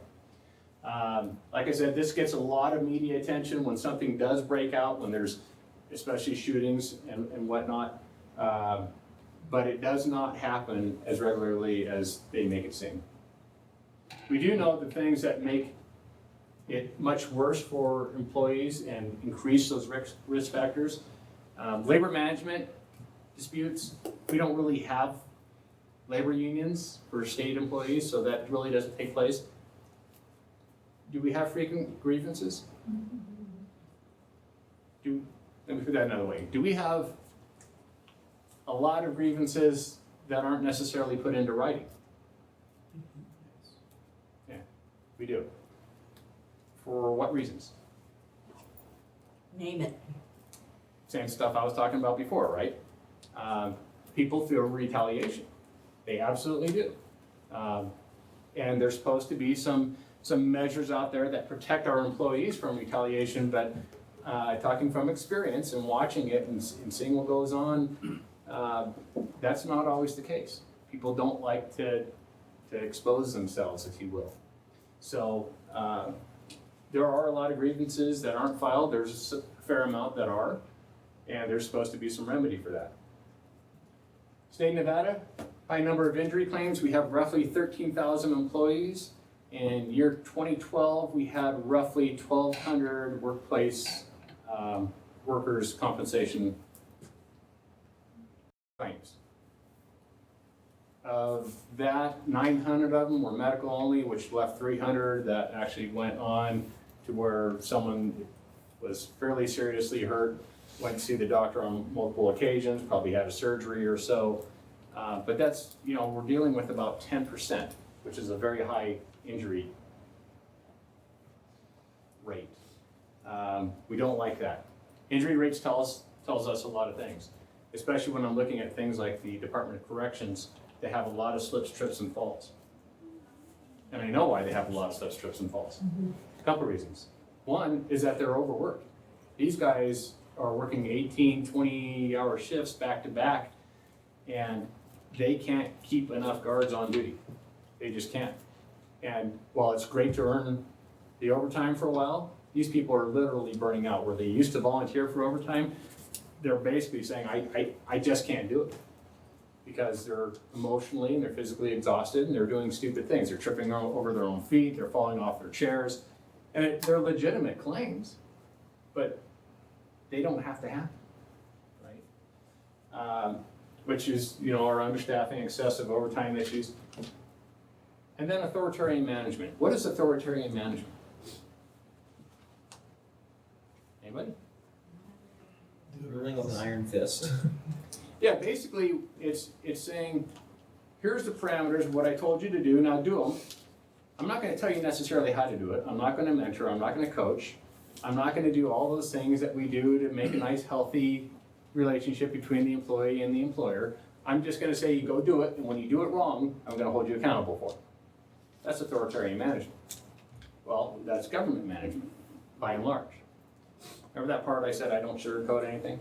Like I said, this gets a lot of media attention when something does break out, when there's especially shootings and whatnot. But it does not happen as regularly as they make it seem. We do know the things that make it much worse for employees and increase those risk factors. Labor management disputes, we don't really have labor unions for state employees, so that really doesn't take place. Do we have frequent grievances? Let me put that another way. Do we have a lot of grievances that aren't necessarily put into writing? Yeah, we do. For what reasons? Name it. Same stuff I was talking about before, right? People fear retaliation. They absolutely do. And there's supposed to be some measures out there that protect our employees from retaliation, but talking from experience and watching it and seeing what goes on, that's not always the case. People don't like to expose themselves, if you will. So there are a lot of grievances that aren't filed. There's a fair amount that are, and there's supposed to be some remedy for that. State of Nevada, high number of injury claims. We have roughly 13,000 employees. In year 2012, we had roughly 1,200 workplace workers' compensation claims. Of that, 900 of them were medical only, which left 300 that actually went on to where someone was fairly seriously hurt, went to see the doctor on multiple occasions, probably had a surgery or so. But that's, we're dealing with about 10%, which is a very high injury rate. We don't like that. Injury rates tells us a lot of things, especially when I'm looking at things like the Department of Corrections. They have a lot of slips, trips, and falls. And I know why they have a lot of slips, trips, and falls. A couple reasons. One is that they're overworked. These guys are working 18, 20-hour shifts back to back, and they can't keep enough guards on duty. They just can't. And while it's great to earn the overtime for a while, these people are literally burning out. Where they used to volunteer for overtime, they're basically saying, I just can't do it. Because they're emotionally and they're physically exhausted and they're doing stupid things. They're tripping over their own feet, they're falling off their chairs. And they're legitimate claims, but they don't have to happen, right? Which is, our understaffing, excessive overtime issues. And then authoritarian management. What is authoritarian management? Anybody? Ruling with an iron fist. Yeah, basically, it's saying, here's the parameters of what I told you to do, now do them. I'm not gonna tell you necessarily how to do it. I'm not gonna mentor, I'm not gonna coach. I'm not gonna do all those things that we do to make a nice, healthy relationship between the employee and the employer. I'm just gonna say, you go do it, and when you do it wrong, I'm gonna hold you accountable for it. That's authoritarian management. Well, that's government management, by and large. Remember that part I said I don't sugarcoat anything?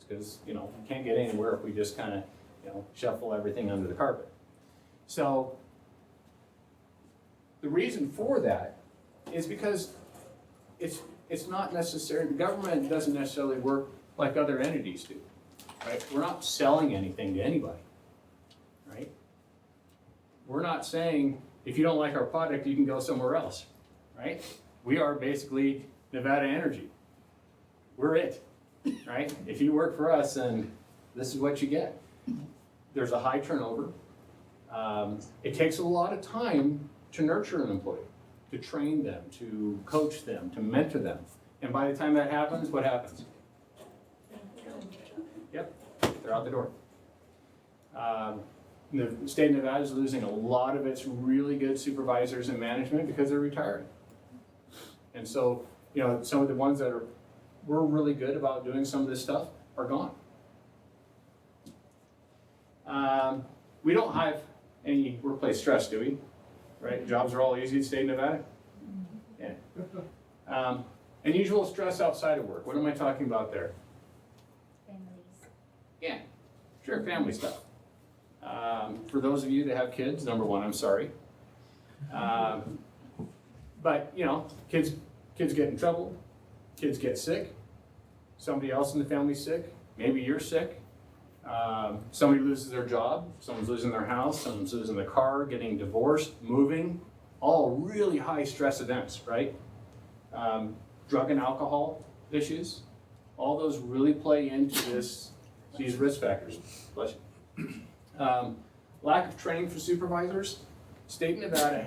Because, we can't get anywhere if we just kind of, shuffle everything under the carpet. So the reason for that is because it's not necessary, the government doesn't necessarily work like other entities do, right? We're not selling anything to anybody, right? We're not saying, if you don't like our product, you can go somewhere else, right? We are basically Nevada Energy. We're it. Right? If you work for us, then this is what you get. There's a high turnover. It takes a lot of time to nurture an employee, to train them, to coach them, to mentor them. And by the time that happens, what happens? Yep, they're out the door. The state of Nevada is losing a lot of its really good supervisors and management because they're retiring. And so, some of the ones that we're really good about doing some of this stuff are gone. We don't have any workplace stress, do we? Right? Jobs are all easy in the state of Nevada? Yeah. Unusual stress outside of work. What am I talking about there? Families. Yeah, sure, family stuff. For those of you that have kids, number one, I'm sorry. But, kids get in trouble. Kids get sick, somebody else in the family's sick, maybe you're sick, somebody loses their job, someone's losing their house, someone's losing their car, getting divorced, moving, all really high stress events, right? Drug and alcohol issues, all those really play into these risk factors. Bless you. Lack of training for supervisors. State of Nevada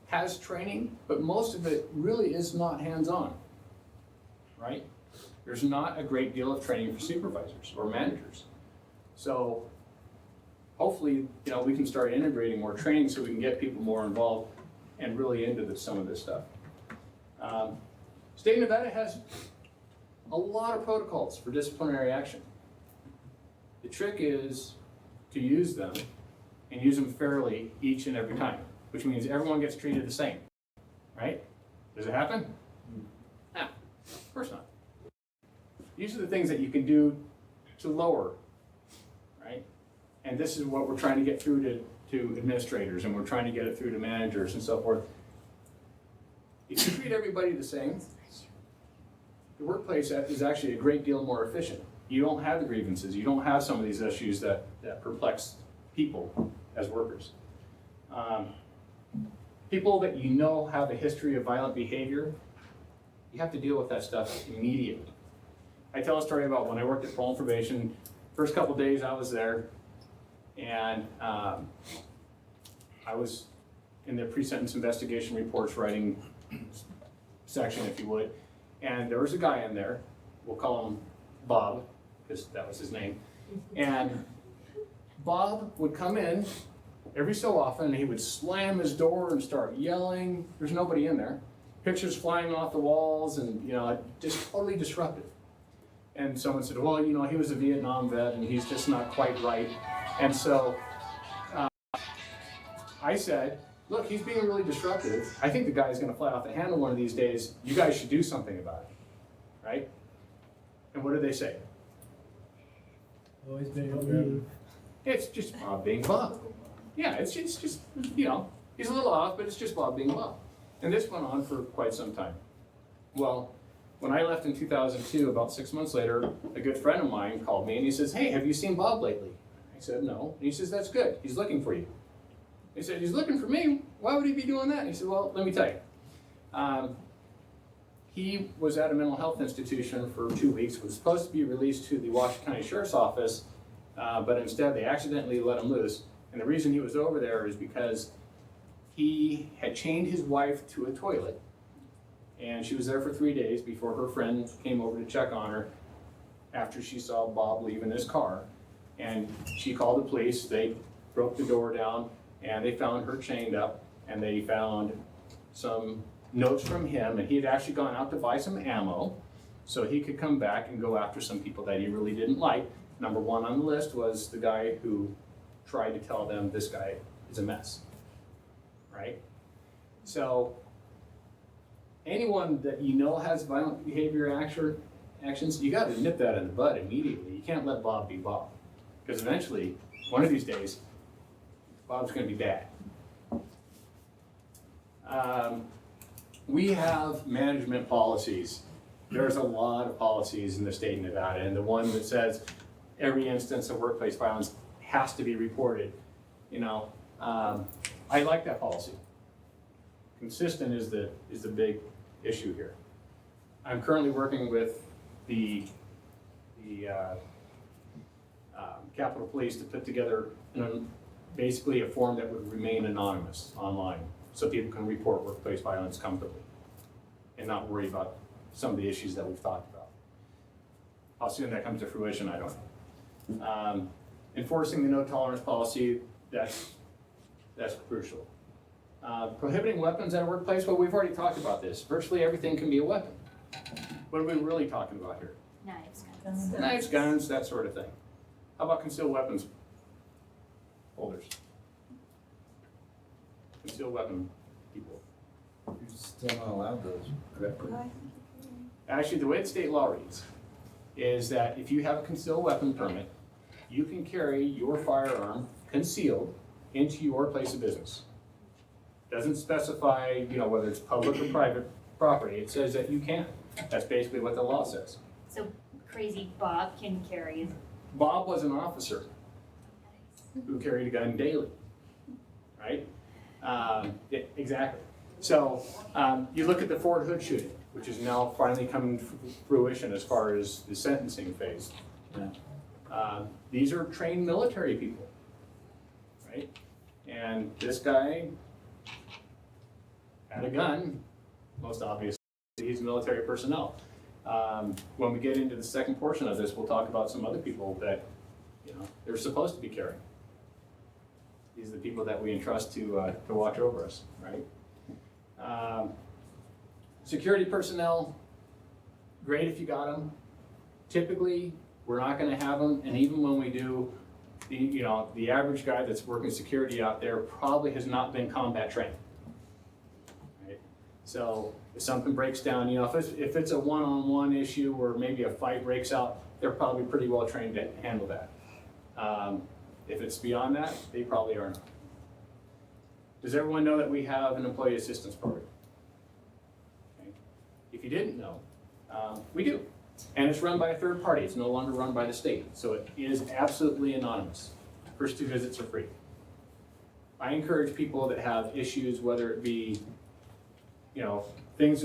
has training, but most of it really is not hands-on, right? There's not a great deal of training for supervisors or managers. So hopefully, we can start integrating more training so we can get people more involved and really into some of this stuff. State of Nevada has a lot of protocols for disciplinary action. The trick is to use them and use them fairly each and every time, which means everyone gets treated the same, right? Does it happen? No, of course not. These are the things that you can do to lower, right? And this is what we're trying to get through to administrators, and we're trying to get it through to managers and so forth. if you treat everybody the same, the workplace is actually a great deal more efficient. You don't have the grievances. You don't have some of these issues that perplex people as workers. People that you know have a history of violent behavior, you have to deal with that stuff immediately. I tell a story about when I worked at parole and probation. First couple days I was there, and I was in the pre-sentence investigation reports writing section, if you would, and there was a guy in there, we'll call him Bob, because that was his name, and Bob would come in every so often, and he would slam his door and start yelling. There's nobody in there. Pictures flying off the walls, and just totally disruptive. And someone said, well, he was a Vietnam vet, and he's just not quite right. And so I said, look, he's being really disruptive. I think the guy's going to fly off the handle one of these days. You guys should do something about it, right? And what did they say? Always been It's just Bob being Bob. Yeah, it's just he's a little off, but it's just Bob being Bob. And this went on for quite some time. Well, when I left in 2002, about 6 months later, a good friend of mine called me and he says, hey, have you seen Bob lately? I said, no. And he says, that's good. He's looking for you. He said, he's looking for me? Why would he be doing that? And he said, well, let me tell you. He was at a mental health institution for 2 weeks, was supposed to be released to the Washington County Sheriff's Office, but instead they accidentally let him loose. And the reason he was over there is because he had chained his wife to a toilet, and she was there for 3 days before her friend came over to check on her after she saw Bob leave in his car. And she called the police. They broke the door down, and they found her chained up, and they found some notes from him, and he had actually gone out to buy some ammo so he could come back and go after some people that he really didn't like. Number one on the list was the guy who tried to tell them this guy is a mess, right? So anyone that has violent behavior actions, you got to nip that in the bud immediately. You can't let Bob be Bob, because eventually, one of these days, Bob's going to be bad. We have management policies. There's a lot of policies in the state of Nevada, and the one that says every instance of workplace violence has to be reported. I like that policy. Consistent is the big issue here. I'm currently working with the Capitol Police to put together basically a form that would remain anonymous online, so people can report workplace violence comfortably and not worry about some of the issues that we've talked about. How soon that comes to fruition, I don't know. Enforcing the no tolerance policy, that's crucial. Prohibiting weapons at a workplace, well, we've already talked about this. Virtually everything can be a weapon. What are we really talking about here? Knives, guns. Knives, guns, that sort of thing. How about concealed weapons holders? Concealed weapon people. You're still not allowed those. Actually, the way the state law reads is that if you have a concealed weapon permit, you can carry your firearm concealed into your place of business. Doesn't specify, whether it's public or private property. It says that you can. That's basically what the law says. So crazy Bob can carry. Bob was an officer who carried a gun daily, right? Yeah, exactly. So you look at the Fort Hood shooting, which is now finally coming to fruition as far as the sentencing phase. These are trained military people, right? And this guy had a gun, most obviously, he's military personnel. When we get into the second portion of this, we'll talk about some other people that, they're supposed to be carrying. These are the people that we entrust to watch over us, right? Security personnel, great if you got them. Typically, we're not going to have them, and even when we do, the average guy that's working security out there probably has not been combat trained. Right? So if something breaks down, if it's a one-on-one issue or maybe a fight breaks out, they're probably pretty well trained to handle that. If it's beyond that, they probably are not. Does everyone know that we have an employee assistance program? if you didn't know, we do. And it's run by a third party. It's no longer run by the state. So it is absolutely anonymous. First 2 visits are free. I encourage people that have issues, whether it be, things